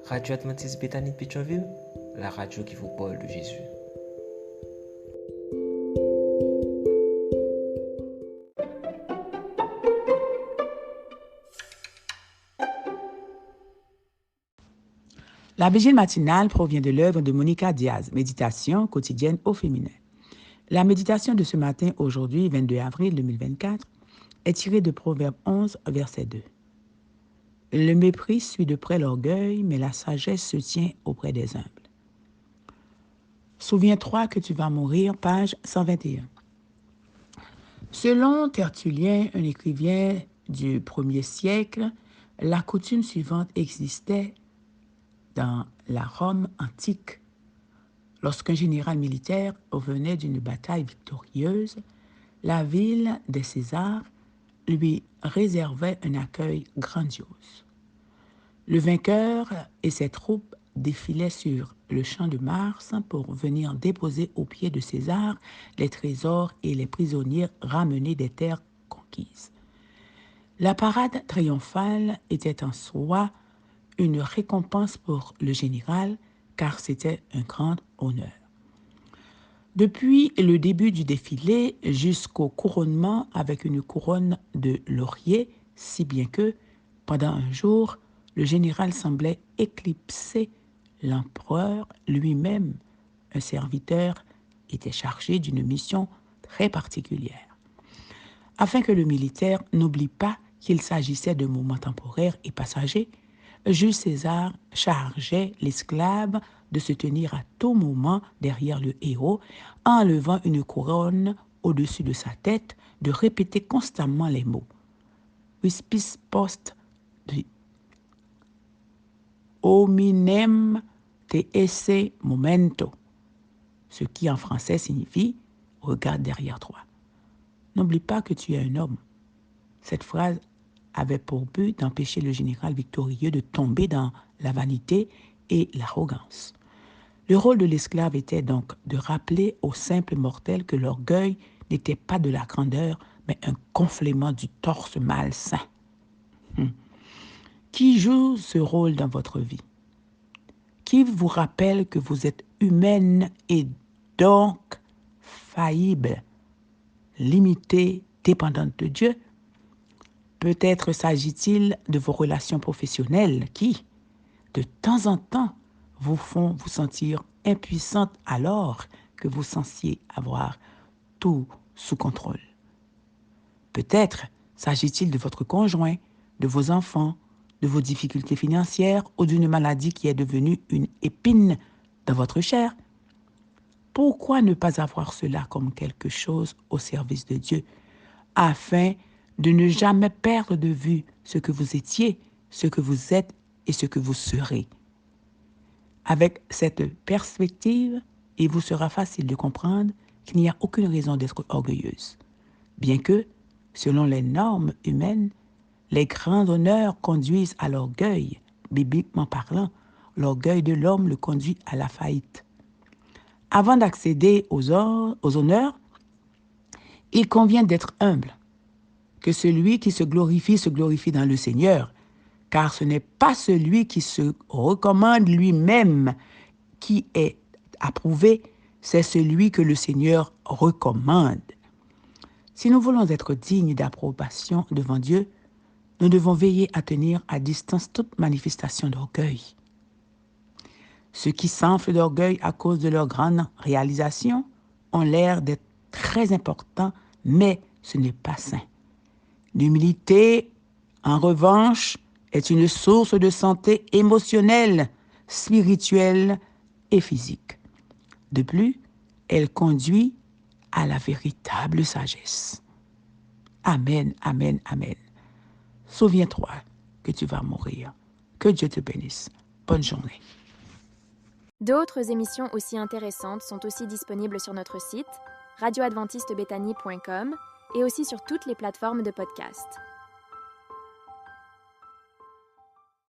Radio Adventiste Bethany de Pétionville, la radio qui vous parle de Jésus. La vigile matinale provient de l'œuvre de Monica Diaz, Méditation quotidienne au féminin. La méditation de ce matin, aujourd'hui, 22 avril 2024, est tirée de Proverbe 11, verset 2. Le mépris suit de près l'orgueil, mais la sagesse se tient auprès des humbles. Souviens-toi que tu vas mourir, page 121. Selon Tertullien, un écrivain du 1er siècle, la coutume suivante existait dans la Rome antique. Lorsqu'un général militaire revenait d'une bataille victorieuse, la ville de César lui réservait un accueil grandiose. Le vainqueur et ses troupes défilaient sur le champ de Mars pour venir déposer aux pieds de César les trésors et les prisonniers ramenés des terres conquises. La parade triomphale était en soi une récompense pour le général, car c'était un grand honneur. Depuis le début du défilé jusqu'au couronnement avec une couronne de laurier, si bien que, pendant un jour, le général semblait éclipser l'empereur lui-même. Un serviteur était chargé d'une mission très particulière. Afin que le militaire n'oublie pas qu'il s'agissait de moments temporaires et passagers, Jules César chargeait l'esclave de se tenir à tout moment derrière le héros, en levant une couronne au-dessus de sa tête, de répéter constamment les mots « Vispis post hominem te esse momento », ce qui en français signifie « regarde derrière toi ». N'oublie pas que tu es un homme. Cette phrase avait pour but d'empêcher le général victorieux de tomber dans la vanité et l'arrogance. Le rôle de l'esclave était donc de rappeler aux simples mortels que l'orgueil n'était pas de la grandeur, mais un gonflement du torse malsain. Qui joue ce rôle dans votre vie? Qui vous rappelle que vous êtes humaine et donc faillible, limitée, dépendante de Dieu? Peut-être s'agit-il de vos relations professionnelles qui, de temps en temps, vous font vous sentir impuissante alors que vous censiez avoir tout sous contrôle. Peut-être s'agit-il de votre conjoint, de vos enfants, de vos difficultés financières ou d'une maladie qui est devenue une épine dans votre chair. Pourquoi ne pas avoir cela comme quelque chose au service de Dieu, afin de ne jamais perdre de vue ce que vous étiez, ce que vous êtes et ce que vous serez? Avec cette perspective, il vous sera facile de comprendre qu'il n'y a aucune raison d'être orgueilleuse. Bien que, selon les normes humaines, les grands honneurs conduisent à l'orgueil. Bibliquement parlant, l'orgueil de l'homme le conduit à la faillite. Avant d'accéder aux honneurs, il convient d'être humble. Que celui qui se glorifie dans le Seigneur, car ce n'est pas celui qui se recommande lui-même qui est approuvé, c'est celui que le Seigneur recommande. Si nous voulons être dignes d'approbation devant Dieu, nous devons veiller à tenir à distance toute manifestation d'orgueil. Ceux qui s'enflent d'orgueil à cause de leurs grandes réalisations ont l'air d'être très importants, mais ce n'est pas sain. L'humilité, en revanche, est une source de santé émotionnelle, spirituelle et physique. De plus, elle conduit à la véritable sagesse. Amen, amen, amen. Souviens-toi que tu vas mourir. Que Dieu te bénisse. Bonne journée. D'autres émissions aussi intéressantes sont aussi disponibles sur notre site radioadventistebethany.com et aussi sur toutes les plateformes de podcast.